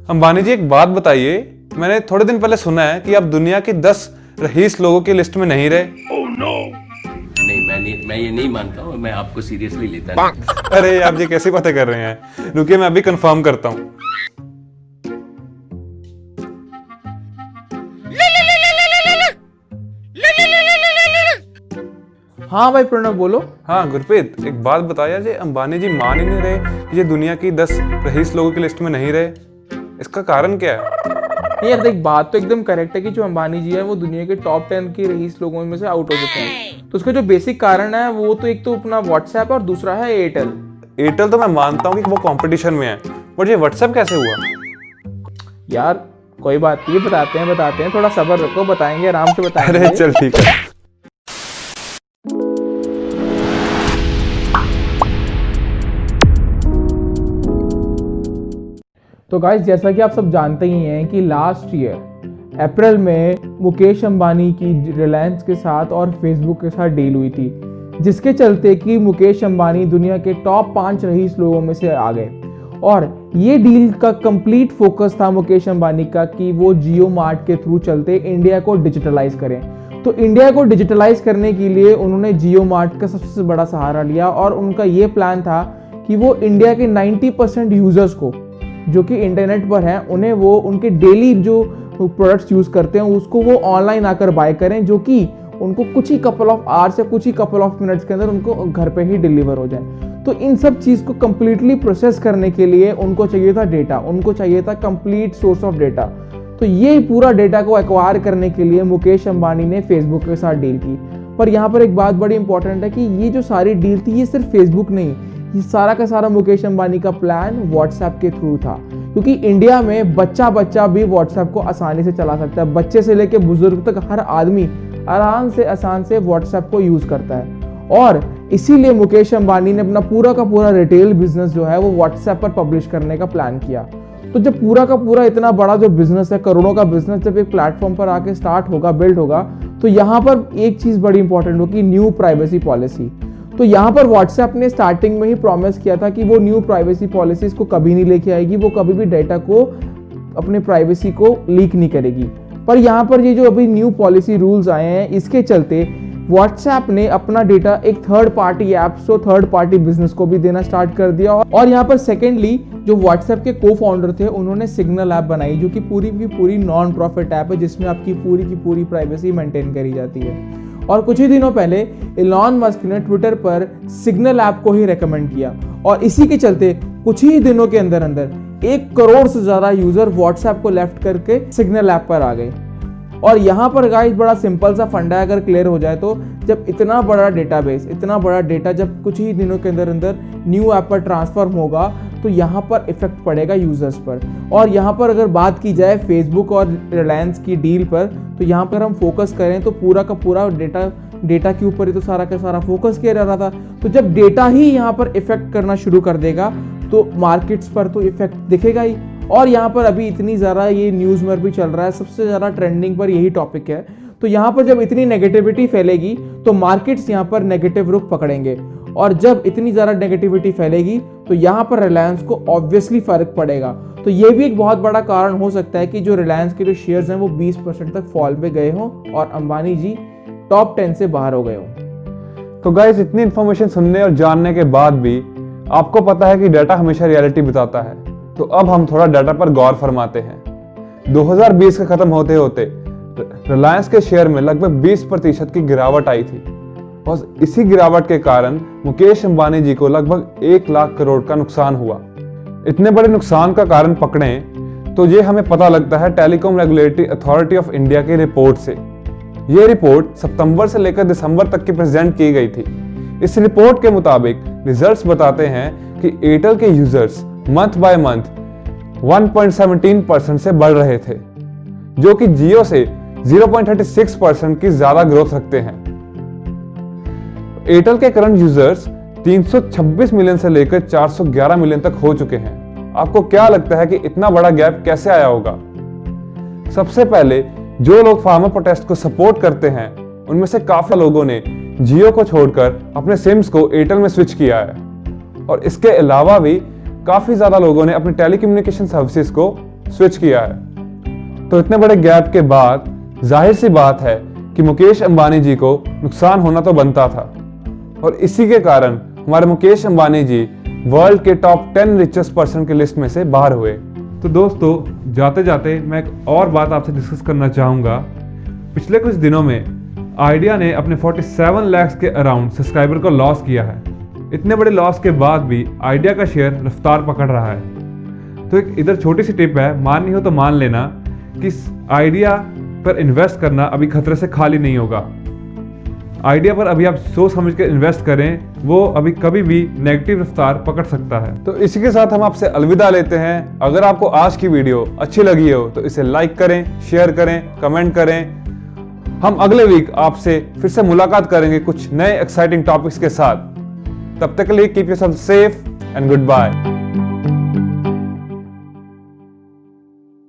अंबानी जी, एक बात बताइए। मैंने थोड़े दिन पहले सुना है कि आप दुनिया के 10 रईस लोगों की लिस्ट में नहीं रहे। नहीं, मैं ये नहीं मानता हूँ। मैं आपको सीरियसली लेता नहीं। अरे आप ये कैसी बातें कर रहे हैं? रुकिए, मैं अभी कंफर्म करता हूँ। हाँ भाई प्रणव, बोलो। हाँ गुरप्रीत, एक बात बताया, ये अंबानी जी मान ही नहीं रहे कि ये दुनिया की 10 रईस लोगों की लिस्ट में नहीं रहे। इसका कारण क्या है? नहीं यार देख, बात तो एकदम करेक्ट है कि जो अंबानी जी है वो दुनिया के टॉप 10 के रईस लोगों में से आउट हो चुके हैं। तो उसका जो बेसिक कारण है वो तो एक तो अपना व्हाट्सएप और दूसरा है एयरटेल। एयरटेल तो मैं मानता हूँ कि वो कंपटीशन में है, बट ये व्हाट्सएप कैसे हुआ? यार कोई बात नहीं, बताते हैं, थोड़ा सब्र रखो, बताएंगे, आराम से बताएंगे। अरे चल ठीक है। तो गाइस, जैसा कि आप सब जानते ही हैं कि लास्ट ईयर अप्रैल में मुकेश अंबानी की रिलायंस के साथ और फेसबुक के साथ डील हुई थी, जिसके चलते कि मुकेश अंबानी दुनिया के टॉप 5 रईस लोगों में से आ गए। और ये डील का कंप्लीट फोकस था मुकेश अंबानी का कि वो जियो मार्ट के थ्रू चलते इंडिया को डिजिटलाइज करें। तो इंडिया को डिजिटलाइज करने के लिए उन्होंने जियो मार्ट का सबसे बड़ा सहारा लिया और उनका ये प्लान था कि वो इंडिया के 90% यूजर्स को जो कि इंटरनेट पर हैं उन्हें वो उनके डेली जो प्रोडक्ट्स यूज़ करते हैं उसको वो ऑनलाइन आकर बाय करें, जो कि उनको कुछ ही कपल ऑफ आवर्स या कुछ ही कपल ऑफ मिनट्स के अंदर उनको घर पे ही डिलीवर हो जाए। तो इन सब चीज़ को कंप्लीटली प्रोसेस करने के लिए उनको चाहिए था डेटा, उनको चाहिए था कंप्लीट सोर्स ऑफ डेटा। तो ये पूरा डेटा को एक्वायर करने के लिए मुकेश अंबानी ने फेसबुक के साथ डील की। पर यहाँ पर एक बात बड़ी इंपॉर्टेंट है कि ये जो सारी डील थी ये सिर्फ फेसबुक नहीं, ये सारा का सारा मुकेश अंबानी का प्लान व्हाट्सएप के थ्रू था, क्योंकि इंडिया में बच्चा भी व्हाट्सएप को आसानी से चला सकता है। बच्चे से लेकर बुजुर्ग तक हर आदमी आसान से व्हाट्सएप को यूज करता है। और इसीलिए मुकेश अंबानी ने अपना पूरा का पूरा रिटेल बिजनेस जो है वो व्हाट्सएप पर पब्लिश करने का प्लान किया। तो जब पूरा का पूरा इतना बड़ा जो बिजनेस है, करोड़ों का बिजनेस, जब एक प्लेटफॉर्म पर आके स्टार्ट होगा, बिल्ड होगा, तो यहाँ पर एक चीज बड़ी इंपॉर्टेंट होगी, न्यू प्राइवेसी पॉलिसी। तो यहाँ पर व्हाट्सएप ने स्टार्टिंग में ही प्रॉमिस किया था कि वो न्यू प्राइवेसी पॉलिसीज को कभी नहीं लेके आएगी, वो कभी भी डेटा को, अपने प्राइवेसी को लीक नहीं करेगी। पर यहाँ पर ये जो अभी न्यू पॉलिसी रूल्स आए हैं, इसके चलते व्हाट्सएप ने अपना डेटा एक थर्ड पार्टी ऐप्स और थर्ड पार्टी बिजनेस को भी देना स्टार्ट कर दिया। और यहाँ पर सेकेंडली जो व्हाट्सएप के को फाउंडर थे उन्होंने सिग्नल ऐप बनाई, जो कि पूरी की पूरी नॉन प्रॉफिट ऐप है, जिसमें आपकी पूरी की पूरी प्राइवेसी मेंटेन करी जाती है। और कुछ ही दिनों पहले इलॉन मस्क ने ट्विटर पर सिग्नल ऐप को ही रेकमेंड किया, और इसी के चलते कुछ ही दिनों के अंदर 1 करोड़ से ज्यादा यूजर व्हाट्सएप को लेफ्ट करके सिग्नल ऐप पर आ गए। और यहाँ पर गाइस बड़ा सिंपल सा फंडा अगर क्लियर हो जाए तो जब इतना बड़ा डेटाबेस, इतना बड़ा डेटा जब कुछ ही दिनों के अंदर न्यू ऐप पर ट्रांसफर होगा तो यहाँ पर इफेक्ट पड़ेगा यूजर्स पर। और यहाँ पर अगर बात की जाए फेसबुक और रिलायंस की डील पर, तो यहाँ पर हम फोकस करें तो पूरा का पूरा डेटा के ऊपर ही तो सारा का सारा फोकस किया जा रहा था। तो जब डेटा ही यहाँ पर इफेक्ट करना शुरू कर देगा तो मार्केट्स पर तो इफेक्ट दिखेगा ही। और यहाँ पर अभी इतनी ज़्यादा ये न्यूज़ में भी चल रहा है, सबसे ज़्यादा ट्रेंडिंग पर यही टॉपिक है। तो यहाँ पर जब इतनी नेगेटिविटी फैलेगी तो मार्केट्स यहाँ पर नेगेटिव रुख पकड़ेंगे, और जब इतनी ज़्यादा नेगेटिविटी फैलेगी तो यहाँ पर रिलायंस को ऑब्वियसली फर्क पड़ेगा। तो ये भी एक बहुत बड़ा कारण हो सकता है कि जो रिलायंस के जो शेयर्स हैं वो 20% तक फॉल में गए हों और अंबानी जी टॉप 10 से बाहर हो गए हों। तो गाइस, इतनी इन्फॉर्मेशन सुनने और जानने के बाद भी आपको पता है कि डाटा हमेशा रियलिटी बताता है। तो अब हम थोड़ा डाटा पर गौर फरमाते हैं। 2020 के खत्म होते होते रिलायंस के शेयर में लगभग 20% की गिरावट आई थी, और इसी गिरावट के कारण मुकेश अंबानी जी को लगभग 1 लाख करोड़ का नुकसान हुआ। इतने बड़े नुकसान का कारण पकड़ें तो ये हमें पता लगता है telecom regulatory authority of India की रिपोर्ट से। ये रिपोर्ट सितंबर से लेकर दिसंबर तक की प्रेजेंट की गई थी। इस रिपोर्ट के मुताबिक रिजल्ट्स बताते हैं कि एयरटेल के यूजर्स मंथ बाय मंथ 1.17% से बढ़ रहे थे, जो कि जियो से 0.36% की ज्यादा ग्रोथ रखते हैं। एयरटेल के करंट यूजर्स 326 मिलियन से लेकर 411 मिलियन तक हो चुके हैं। आपको क्या लगता है कि इतना बड़ा गैप कैसे आया होगा? सबसे पहले जो लोग फार्मर प्रोटेस्ट को सपोर्ट करते हैं उनमें से काफी लोगों ने जियो को छोड़कर अपने सिम्स को एयरटेल में स्विच किया है, और इसके अलावा भी काफी ज्यादा लोगों ने अपने टेलीकम्युनिकेशन सर्विसेज को स्विच किया है। तो इतने बड़े गैप के बाद जाहिर सी बात है कि मुकेश अंबानी जी को नुकसान होना तो बनता था, और इसी के कारण हमारे मुकेश अंबानी जी वर्ल्ड के टॉप 10 रिचेस्ट पर्सन की लिस्ट में से बाहर हुए। तो दोस्तों, जाते जाते मैं एक और बात आपसे डिस्कस करना चाहूँगा। पिछले कुछ दिनों में आइडिया ने अपने 47 लाख के अराउंड सब्सक्राइबर को लॉस किया है। इतने बड़े लॉस के बाद भी आइडिया का शेयर रफ्तार पकड़ रहा है। तो एक इधर छोटी सी टिप है, माननी हो तो मान लेना कि आइडिया पर इन्वेस्ट करना अभी खतरे से खाली नहीं होगा। आइडिया पर अभी आप सोच समझ कर इन्वेस्ट करें, वो अभी कभी भी नेगेटिव रफ्तार पकड़ सकता है। तो इसी के साथ हम आपसे अलविदा लेते हैं। अगर आपको आज की वीडियो अच्छी लगी हो तो इसे लाइक करें, शेयर करें, कमेंट करें। हम अगले वीक आपसे फिर से मुलाकात करेंगे कुछ नए एक्साइटिंग टॉपिक्स के साथ। तब तक के लिए keep yourself safe and good bye.